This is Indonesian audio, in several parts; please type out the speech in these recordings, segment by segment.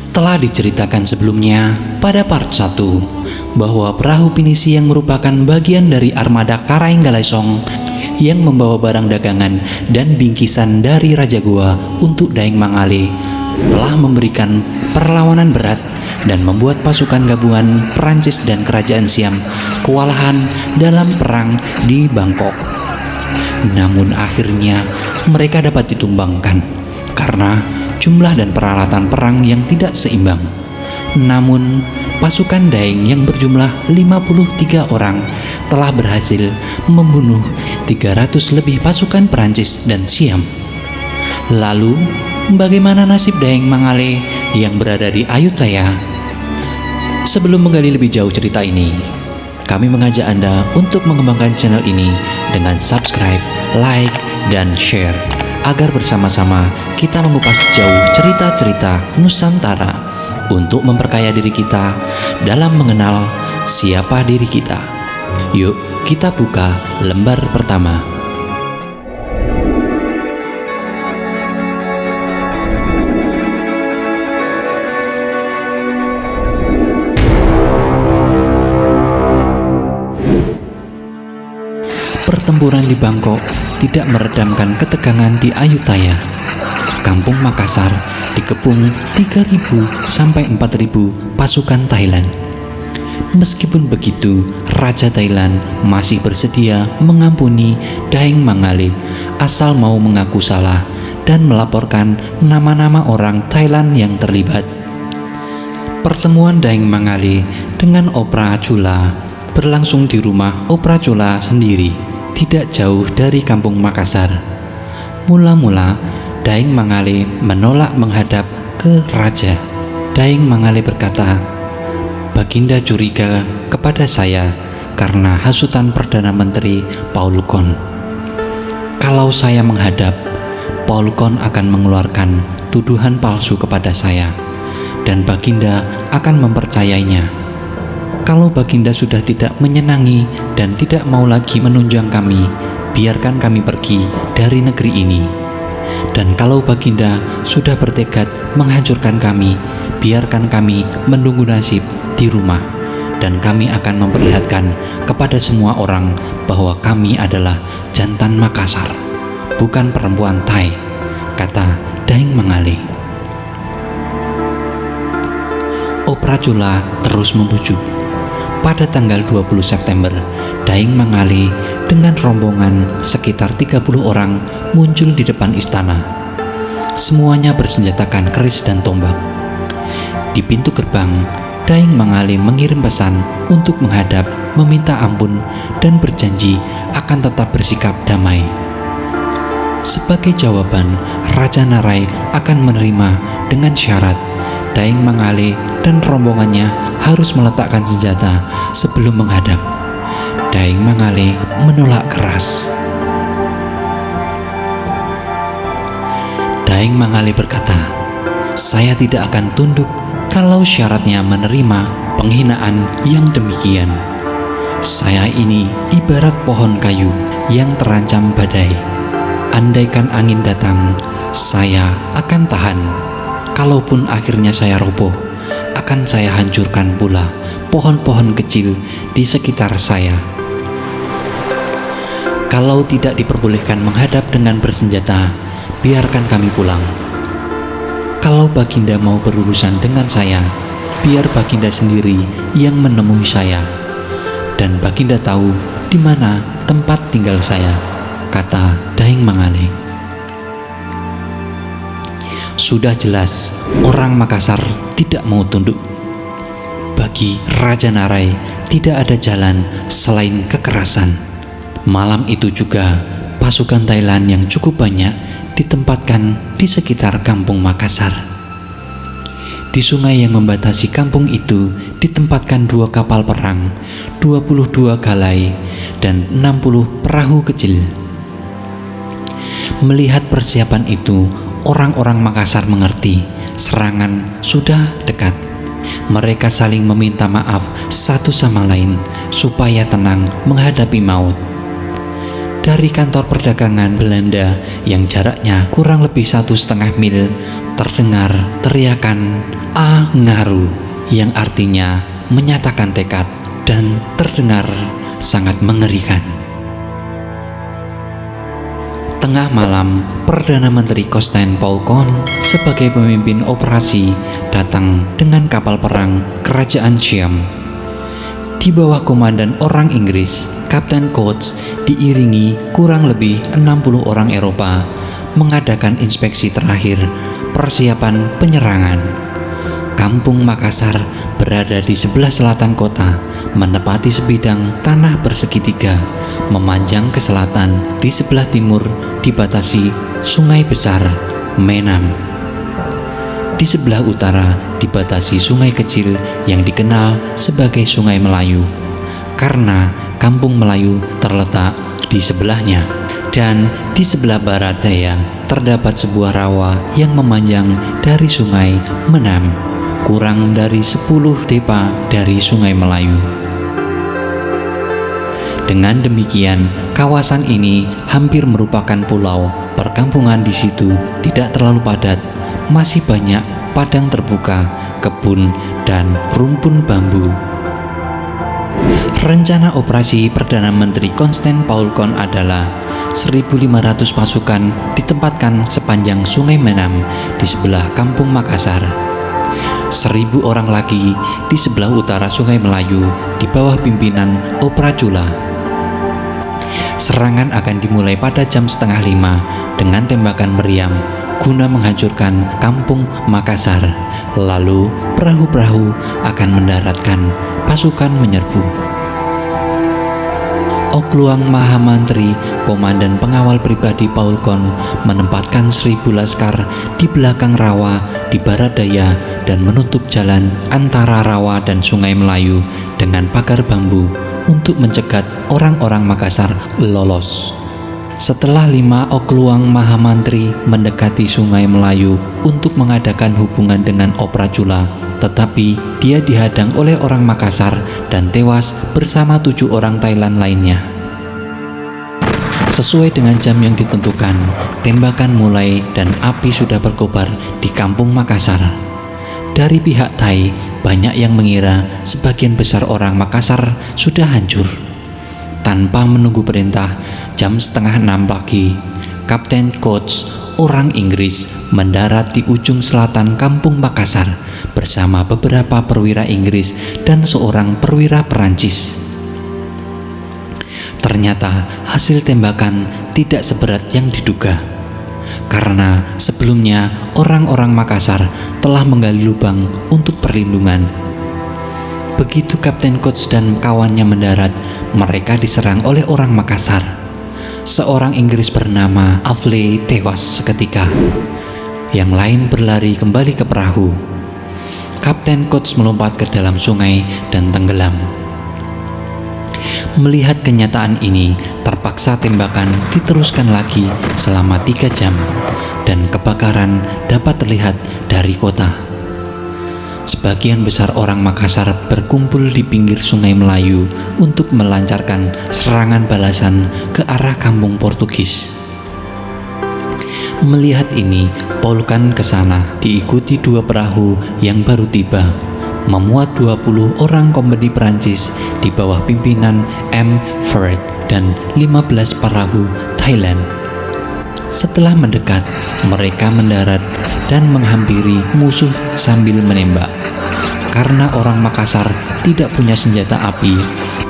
Telah diceritakan sebelumnya pada part 1 bahwa perahu pinisi yang merupakan bagian dari armada Karaeng Galaisong yang membawa barang dagangan dan bingkisan dari Raja Goa untuk Daeng Mangale telah memberikan perlawanan berat dan membuat pasukan gabungan Perancis dan Kerajaan Siam kewalahan dalam perang di Bangkok. Namun akhirnya mereka dapat ditumbangkan karena jumlah dan peralatan perang yang tidak seimbang. Namun pasukan Daeng yang berjumlah 53 orang telah berhasil membunuh 300 lebih pasukan Perancis dan Siam. Lalu bagaimana nasib Daeng Mangale yang berada di Ayutthaya? Sebelum menggali lebih jauh cerita ini, kami mengajak Anda untuk mengembangkan channel ini dengan subscribe, like, dan share agar bersama-sama kita mengupas jauh cerita-cerita Nusantara untuk memperkaya diri kita dalam mengenal siapa diri kita. Yuk kita buka lembar pertama. Pertempuran di Bangkok tidak meredamkan ketegangan di Ayutthaya. Kampung Makassar dikepung 3.000 sampai 4.000 pasukan Thailand. Meskipun begitu, Raja Thailand masih bersedia mengampuni Daeng Mangale asal mau mengaku salah dan melaporkan nama-nama orang Thailand yang terlibat. Pertemuan Daeng Mangale dengan Opra Chula berlangsung di rumah Opra Chula sendiri, tidak jauh dari kampung Makassar. Mula-mula Daeng Mangale menolak menghadap ke raja. Daeng Mangale berkata, "Baginda curiga kepada saya karena hasutan Perdana Menteri Paul Kon. Kalau saya menghadap, Paul Kon akan mengeluarkan tuduhan palsu kepada saya dan Baginda akan mempercayainya. Kalau Baginda sudah tidak menyenangi dan tidak mau lagi menunjang kami, biarkan kami pergi dari negeri ini. Dan kalau Baginda sudah bertekad menghancurkan kami, biarkan kami menunggu nasib di rumah, dan kami akan memperlihatkan kepada semua orang bahwa kami adalah jantan Makassar, bukan perempuan Thai," kata Daeng Mangale. Opra Chula terus membujuk. Pada tanggal 20 September, Daeng Mangale dengan rombongan sekitar 30 orang muncul di depan istana. Semuanya bersenjatakan keris dan tombak. Di pintu gerbang, Daeng Mangale mengirim pesan untuk menghadap, meminta ampun, dan berjanji akan tetap bersikap damai. Sebagai jawaban, Raja Narai akan menerima dengan syarat Daeng Mangale dan rombongannya harus meletakkan senjata sebelum menghadap. Daeng Mangale menolak keras. Daeng Mangale berkata, "Saya tidak akan tunduk kalau syaratnya menerima penghinaan yang demikian. Saya ini ibarat pohon kayu yang terancam badai. Andaikan angin datang, saya akan tahan. Kalaupun akhirnya saya roboh, akan saya hancurkan pula pohon-pohon kecil di sekitar saya. Kalau tidak diperbolehkan menghadap dengan bersenjata, biarkan kami pulang. Kalau Baginda mau berurusan dengan saya, biar Baginda sendiri yang menemui saya. Dan Baginda tahu di mana tempat tinggal saya," kata Daeng Mangale. Sudah jelas orang Makassar tidak mau tunduk. Bagi Raja Narai tidak ada jalan selain kekerasan. Malam itu juga pasukan Thailand yang cukup banyak ditempatkan di sekitar kampung Makassar. Di sungai yang membatasi kampung itu ditempatkan 2 kapal perang, 22 galai, dan 60 perahu kecil. Melihat persiapan itu, orang-orang Makassar mengerti serangan sudah dekat. Mereka saling meminta maaf satu sama lain supaya tenang menghadapi maut. Dari kantor perdagangan Belanda yang jaraknya kurang lebih 1,5 mil, terdengar teriakan "A Ngaru" yang artinya menyatakan tekad dan terdengar sangat mengerikan. Tengah malam, Perdana Menteri Constant Paul Kohn sebagai pemimpin operasi datang dengan kapal perang Kerajaan Siam. Di bawah komandan orang Inggris, Kapten Coates diiringi kurang lebih 60 orang Eropa mengadakan inspeksi terakhir persiapan penyerangan. Kampung Makassar berada di sebelah selatan kota, menepati sebidang tanah persegi tiga, memanjang ke selatan. Di sebelah timur dibatasi Sungai Besar Menam. Di sebelah utara dibatasi sungai kecil yang dikenal sebagai Sungai Melayu, karena Kampung Melayu terletak di sebelahnya. Dan di sebelah barat daya terdapat sebuah rawa yang memanjang dari Sungai Menam, kurang dari 10 depa dari Sungai Melayu. Dengan demikian, kawasan ini hampir merupakan pulau. Perkampungan di situ tidak terlalu padat, masih banyak padang terbuka, kebun, dan rumpun bambu. Rencana operasi Perdana Menteri Constant Paul Kohn adalah 1.500 pasukan ditempatkan sepanjang Sungai Menam di sebelah Kampung Makassar, 1.000 orang lagi di sebelah utara Sungai Melayu di bawah pimpinan Opracula. Serangan akan dimulai pada jam 4:30 dengan tembakan meriam guna menghancurkan Kampung Makassar. Lalu perahu-perahu akan mendaratkan pasukan menyerbu. Okluang Mahamantri, komandan pengawal pribadi Paul Kohn, menempatkan 1.000 laskar di belakang rawa di barat daya dan menutup jalan antara rawa dan Sungai Melayu dengan pagar bambu untuk mencegat orang-orang Makassar lolos. Setelah 5 Okluang Mahamantri mendekati Sungai Melayu untuk mengadakan hubungan dengan Opracula, tetapi dia dihadang oleh orang Makassar dan tewas bersama 7 orang Thailand lainnya. Sesuai dengan jam yang ditentukan, tembakan mulai dan api sudah berkobar di Kampung Makassar. Dari pihak Thai, banyak yang mengira sebagian besar orang Makassar sudah hancur. Tanpa menunggu perintah, jam 5:30 pagi, Kapten Coates, orang Inggris, mendarat di ujung selatan Kampung Makassar bersama beberapa perwira Inggris dan seorang perwira Perancis. Ternyata hasil tembakan tidak seberat yang diduga, karena sebelumnya orang-orang Makassar telah menggali lubang untuk perlindungan. Begitu Kapten Coates dan kawannya mendarat, mereka diserang oleh orang Makassar. Seorang Inggris bernama Avley tewas seketika. Yang lain berlari kembali ke perahu. Kapten Coates melompat ke dalam sungai dan tenggelam. Melihat kenyataan ini, terpaksa tembakan diteruskan lagi selama 3 jam dan kebakaran dapat terlihat dari kota. Sebagian besar orang Makassar berkumpul di pinggir Sungai Melayu untuk melancarkan serangan balasan ke arah kampung Portugis. Melihat ini, Paul Kohn ke sana diikuti 2 perahu yang baru tiba, memuat 20 orang kompeni Perancis di bawah pimpinan M. Ferd dan 15 perahu Thailand. Setelah mendekat, mereka mendarat dan menghampiri musuh sambil menembak. Karena orang Makassar tidak punya senjata api,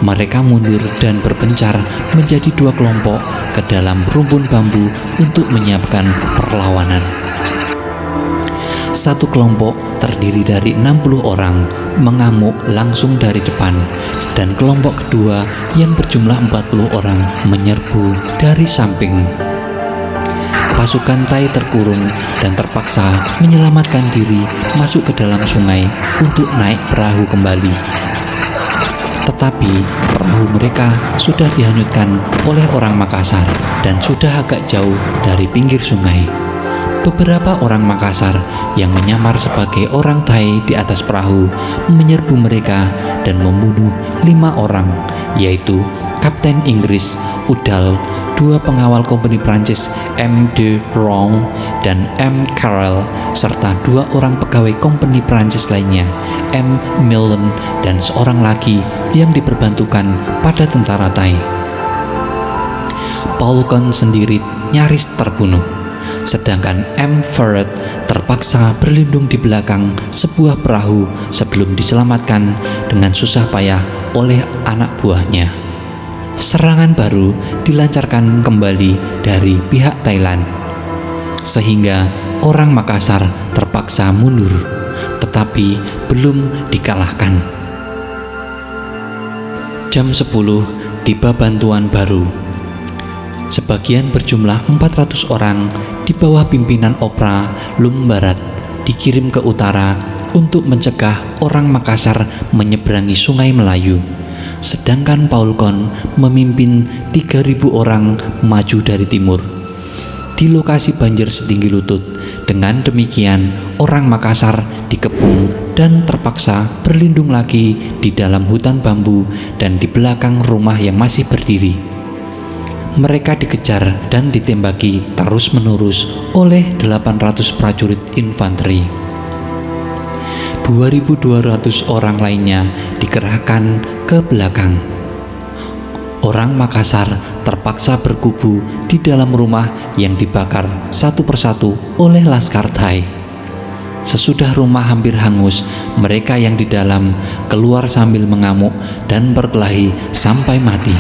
mereka mundur dan berpencar menjadi 2 kelompok ke dalam rumpun bambu untuk menyiapkan perlawanan. Satu kelompok terdiri dari 60 orang mengamuk langsung dari depan, dan kelompok kedua yang berjumlah 40 orang menyerbu dari samping. Pasukan Thai terkurung dan terpaksa menyelamatkan diri masuk ke dalam sungai untuk naik perahu kembali. Tetapi perahu mereka sudah dihanyutkan oleh orang Makassar dan sudah agak jauh dari pinggir sungai. Beberapa orang Makassar yang menyamar sebagai orang Thai di atas perahu menyerbu mereka dan membunuh 5 orang, yaitu Kapten Inggris Udall, 2 pengawal kompeni Prancis M. de Rong dan M. Carrel, serta 2 orang pegawai kompeni Prancis lainnya M. Millen dan seorang lagi yang diperbantukan pada tentara Thai. Paul Kohn sendiri nyaris terbunuh, sedangkan M. Ferret terpaksa berlindung di belakang sebuah perahu sebelum diselamatkan dengan susah payah oleh anak buahnya. Serangan baru dilancarkan kembali dari pihak Thailand, sehingga orang Makassar terpaksa mundur, tetapi belum dikalahkan. Jam 10 tiba bantuan baru. Sebagian berjumlah 400 orang di bawah pimpinan Opera Lumbarat dikirim ke utara untuk mencegah orang Makassar menyeberangi Sungai Melayu, sedangkan Paul Kohn memimpin 3.000 orang maju dari timur. Di lokasi banjir setinggi lutut, dengan demikian orang Makassar dikepung dan terpaksa berlindung lagi di dalam hutan bambu dan di belakang rumah yang masih berdiri. Mereka dikejar dan ditembaki terus-menerus oleh 800 prajurit infanteri. 2.200 orang lainnya dikerahkan ke belakang. Orang Makassar terpaksa berkubu di dalam rumah yang dibakar satu persatu oleh laskar Thai. Sesudah rumah hampir hangus, mereka yang di dalam keluar sambil mengamuk dan berkelahi sampai mati.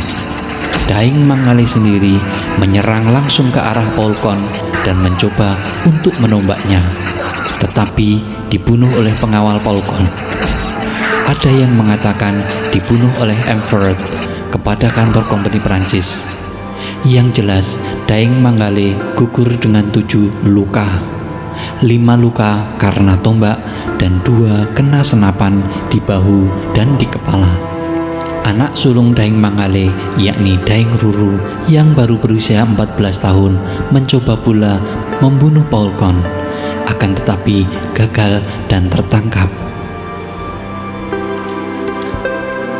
Daeng Mangale sendiri menyerang langsung ke arah Paul Kohn dan mencoba untuk menombaknya, tetapi dibunuh oleh pengawal Paul Kohn. Ada yang mengatakan dibunuh oleh M. Ferret kepada kantor kompeni Prancis. Yang jelas, Daeng Mangale gugur dengan 7 luka. 5 luka karena tombak dan 2 kena senapan di bahu dan di kepala. Anak sulung Daeng Mangale, yakni Daeng Ruru yang baru berusia 14 tahun, mencoba pula membunuh Paul Kohn, akan tetapi gagal dan tertangkap.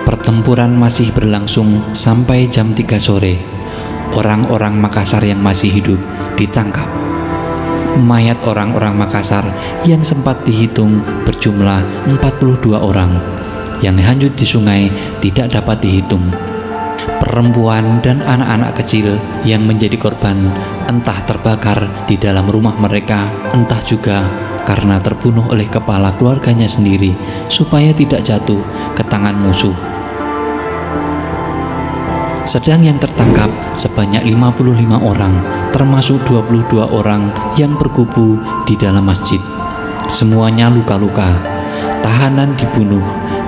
Pertempuran masih berlangsung sampai jam 3 sore. Orang-orang Makassar yang masih hidup ditangkap. Mayat orang-orang Makassar yang sempat dihitung berjumlah 42 orang yang hanyut di sungai tidak dapat dihitung. Perempuan dan anak-anak kecil yang menjadi korban entah terbakar di dalam rumah mereka, entah juga karena terbunuh oleh kepala keluarganya sendiri supaya tidak jatuh ke tangan musuh. Sedang yang tertangkap sebanyak 55 orang, termasuk 22 orang yang berkubu di dalam masjid. Semuanya luka-luka. Tahanan dibunuh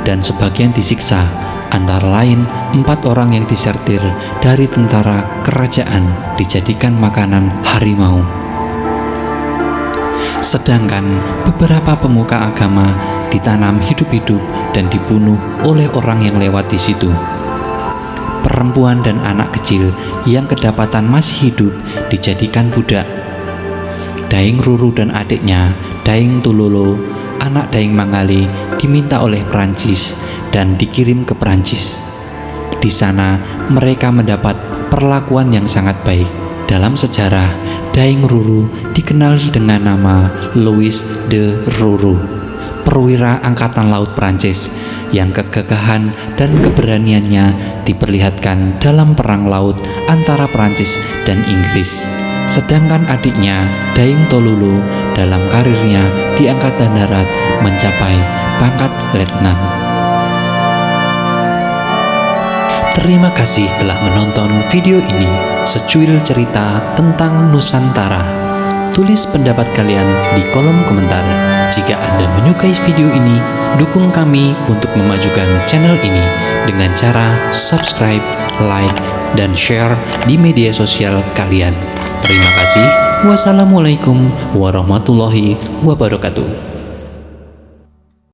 dan sebagian disiksa, antara lain 4 orang yang disertir dari tentara kerajaan dijadikan makanan harimau. Sedangkan beberapa pemuka agama ditanam hidup-hidup dan dibunuh oleh orang yang lewat di situ. Perempuan dan anak kecil yang kedapatan masih hidup dijadikan budak. Daeng Ruru dan adiknya, Daeng Tulolo, anak Daeng Mangale, diminta oleh Prancis dan dikirim ke Prancis. Di sana mereka mendapat perlakuan yang sangat baik. Dalam sejarah, Daeng Ruru dikenal dengan nama Louis de Ruru, perwira angkatan laut Prancis yang kegagahan dan keberaniannya diperlihatkan dalam perang laut antara Prancis dan Inggris. Sedangkan adiknya, Daeng Tololo, dalam karirnya di Angkatan Darat mencapai pangkat letnan. Terima kasih telah menonton video ini, secuil cerita tentang Nusantara. Tulis pendapat kalian di kolom komentar. Jika Anda menyukai video ini, dukung kami untuk memajukan channel ini dengan cara subscribe, like, dan share di media sosial kalian. Terima kasih. Wassalamualaikum warahmatullahi wabarakatuh.